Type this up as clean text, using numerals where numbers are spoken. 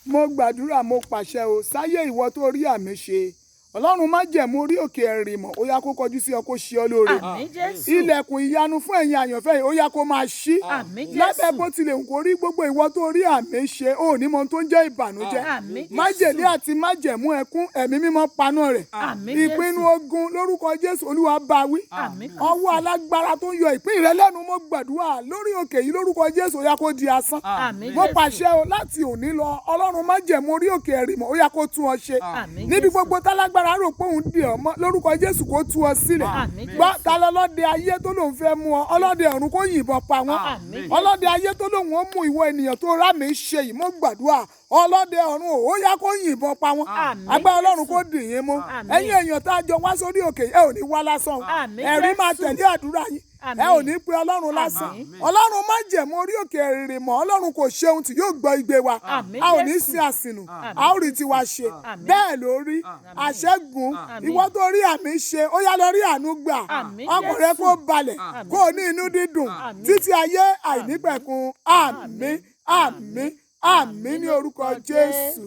mo gbàdúrà mo pàṣẹ o sáyé ìwọ tó rí àmì ṣe Ọlọ́run má jẹ̀mú orí òkè Erimo ó yá kó kọjú sí ọ kó ṣe ọ lóore. Ilẹ̀kùn ìyanu fún ẹ̀yin àyànfẹ́ yìí ó yá kó máa ṣí. Lábẹ́ bó tilẹ̀ ń kó rí gbogbo ìwọ tó rí àmì ṣe ó ní mọ tó ń jẹ́ ìbànújẹ́. Májèlé àti májẹ̀mú ẹkún ẹ̀mí mímọ́ paná rẹ̀. Ìpinnu ogun lórúkọ Jésù Olúwa bá wí. Ọwọ́ alágbára tó ń yọ ìpín rẹ lẹ́nu mo gbàdúrà lórí òkè yìí lórúkọ Jésù ó yá kó di asán. Mo pàṣẹ o láti òní lọ Ọlọ́run májẹ̀mú orí òkè Erimo ó yá kó tún ọ ṣe. Níbi gbogbo tálágbára rò pé òun dè ọ́ mọ́ lórúkọ Jésù kó tú ọ sílẹ̀. Gbọ́ ta lọ́lọ́dẹ ayé tó lòun fẹ́ mú ọ ọlọ́dẹ ọ̀run kó yìnbọn pa wọ́n. Ọlọ́dẹ ayé tó lòun ó mú ìwọ ènìyàn tó rá mi ṣe yìí mo gbàdúrà ọlọ́dẹ ọ̀run ó yá kó yìnbọn pa wọ́n. Agbára Ọlọ́run kó dì yín mú. Ẹ̀yin èèyàn tá a jọ wá sórí òkè ẹ ò ní wá lásán. Ẹ̀rí máa tẹ̀lé àdúrà yín. Ẹ ò ní pe Ọlọ́run lásán. Ọlọ́run má jẹ̀mú orí òkè Erimo Ọlọ́run kò ṣe ohun tí yóò gbọ́ igbe wa. A ò ní sin àsìnù. A ó rí tiwa ṣe. Bẹ́ẹ̀ ló rí. Àṣẹ́gun ìwọ tó rí àmì ṣe ó yá lọ rí àánú gbà. Ọkàn rẹ kó balẹ̀ kó o ní inú dídùn títí ayé àìnípẹ̀kun. Àmín àmín àmín ní orúkọ Jésù.